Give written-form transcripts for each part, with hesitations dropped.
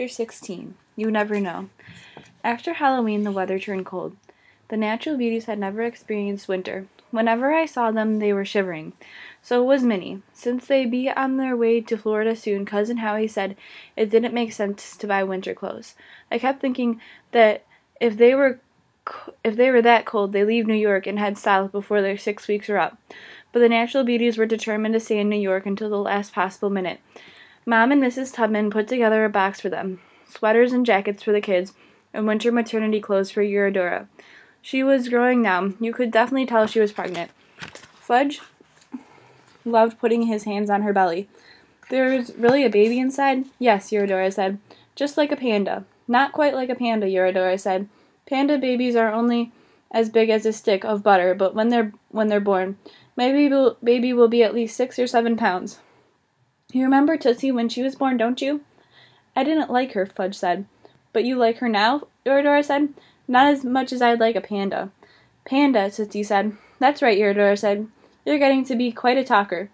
Chapter 16. You Never Know. After Halloween, the weather turned cold. The natural beauties had never experienced winter. Whenever I saw them, they were shivering. So was Minnie. Since they'd be on their way to Florida soon, Cousin Howie said it didn't make sense to buy winter clothes. I kept thinking that if they were that cold, they'd leave New York and head south before their 6 weeks were up. But the natural beauties were determined to stay in New York until the last possible minute. Mom and Mrs. Tubman put together a box for them, sweaters and jackets for the kids, and winter maternity clothes for Eurodora. She was growing now. You could definitely tell she was pregnant. Fudge loved putting his hands on her belly. There's really a baby inside? Yes, Eurodora said. Just like a panda. Not quite like a panda, Eurodora said. Panda babies are only as big as a stick of butter, but when they're born, my baby will be at least 6 or 7 pounds. You remember Tootsie when she was born, don't you? I didn't like her, Fudge said. But you like her now? Eurodora said. Not as much as I'd like a panda. Panda, Tootsie said. That's right, Eurodora said. You're getting to be quite a talker.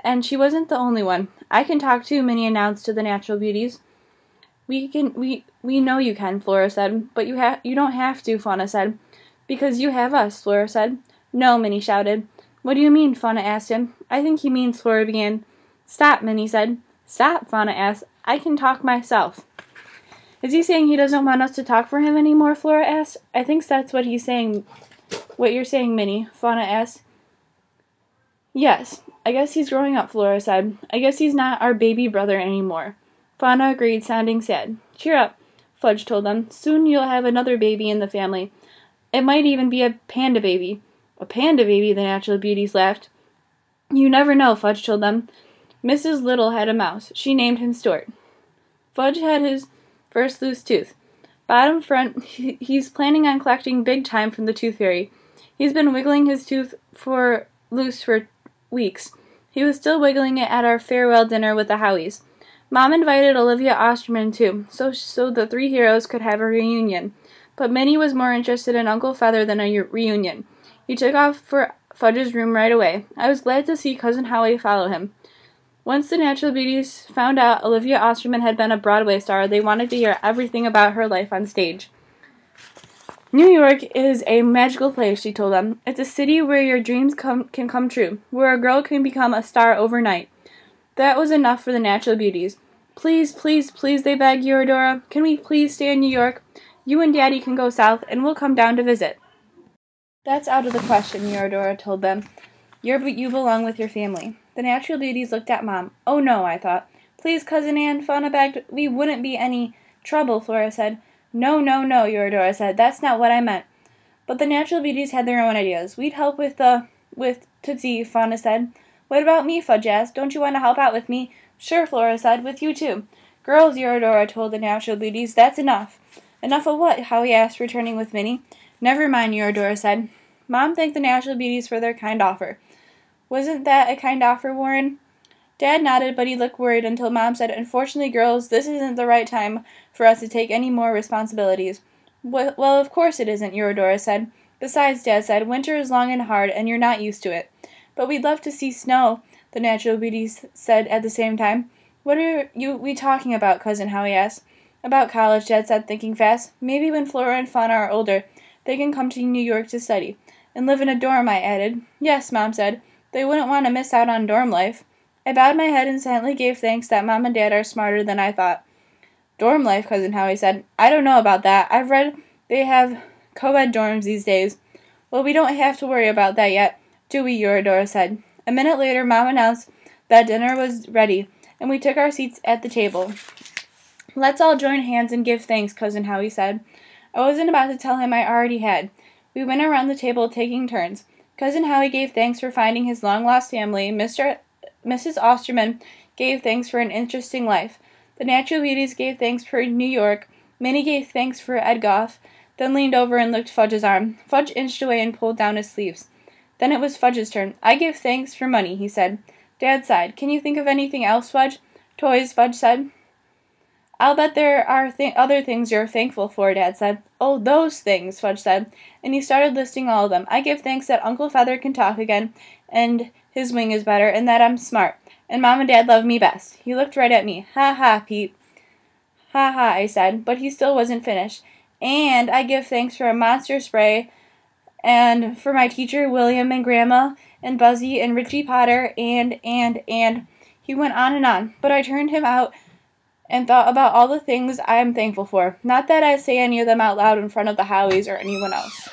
And she wasn't the only one. I can talk too, Minnie announced to the natural beauties. We know you can, Flora said. But you don't have to, Fauna said. Because you have us, Flora said. No, Minnie shouted. What do you mean? Fauna asked him. I think he means, Flora began. Stop, Minnie said. Stop, Fauna asked. I can talk myself. Is he saying he doesn't want us to talk for him anymore, Flora asked. I think that's what he's saying. What you're saying, Minnie, Fauna asked. Yes, I guess he's growing up, Flora said. I guess he's not our baby brother anymore. Fauna agreed, sounding sad. Cheer up, Fudge told them. Soon you'll have another baby in the family. It might even be a panda baby. A panda baby, the natural beauties laughed. You never know, Fudge told them. Mrs. Little had a mouse. She named him Stuart. Fudge had his first loose tooth. Bottom front, he's planning on collecting big time from the tooth fairy. He's been wiggling his tooth loose for weeks. He was still wiggling it at our farewell dinner with the Howies. Mom invited Olivia Osterman too, so the three heroes could have a reunion. But Minnie was more interested in Uncle Feather than a reunion. He took off for Fudge's room right away. I was glad to see Cousin Howie follow him. Once the natural beauties found out Olivia Osterman had been a Broadway star, they wanted to hear everything about her life on stage. New York is a magical place, she told them. It's a city where your dreams can come true, where a girl can become a star overnight. That was enough for the natural beauties. Please, please, please, they begged Eurodora. Can we please stay in New York? You and Daddy can go south, and we'll come down to visit. That's out of the question, Eurodora told them. You belong with your family. The natural beauties looked at Mom. Oh, no, I thought. Please, Cousin Anne, Fauna begged. We wouldn't be any trouble, Flora said. No, no, no, Eurodora said. That's not what I meant. But the natural beauties had their own ideas. We'd help with Tootsie, Fauna said. What about me, Fudge asked. Don't you want to help out with me? Sure, Flora said. With you, too. Girls, Eurodora told the natural beauties. That's enough. Enough of what? Howie asked, returning with Minnie. Never mind, Eurodora said. Mom thanked the natural beauties for their kind offer. Wasn't that a kind offer, Warren? Dad nodded, but he looked worried until Mom said, Unfortunately, girls, this isn't the right time for us to take any more responsibilities. Well, of course it isn't, Eurodora said. Besides, Dad said, winter is long and hard, and you're not used to it. But we'd love to see snow, the natural beauties said at the same time. What are we talking about, Cousin Howie asked. About college, Dad said, thinking fast. Maybe when Flora and Fauna are older, they can come to New York to study. And live in a dorm, I added. Yes, Mom said. They wouldn't want to miss out on dorm life. I bowed my head and silently gave thanks that Mom and Dad are smarter than I thought. Dorm life, Cousin Howie said. I don't know about that. I've read they have co-ed dorms these days. Well, we don't have to worry about that yet, do we, Eurodora said. A minute later, Mom announced that dinner was ready, and we took our seats at the table. Let's all join hands and give thanks, Cousin Howie said. I wasn't about to tell him I already had. We went around the table taking turns. Cousin Howie gave thanks for finding his long-lost family. Mrs. Osterman gave thanks for an interesting life. The natural beauties gave thanks for New York. Minnie gave thanks for Edgoff, then leaned over and licked Fudge's arm. Fudge inched away and pulled down his sleeves. Then it was Fudge's turn. I give thanks for money, he said. Dad sighed. Can you think of anything else, Fudge? Toys, Fudge said. I'll bet there are other things you're thankful for, Dad said. Oh, those things, Fudge said, and he started listing all of them. I give thanks that Uncle Feather can talk again, and his wing is better, and that I'm smart, and Mom and Dad love me best. He looked right at me. Ha ha, Pete. Ha ha, I said, but he still wasn't finished. And I give thanks for a monster spray, and for my teacher, William, and Grandma, and Buzzy, and Richie Potter, and he went on, but I turned him out and thought about all the things I am thankful for. Not that I say any of them out loud in front of the Howies or anyone else.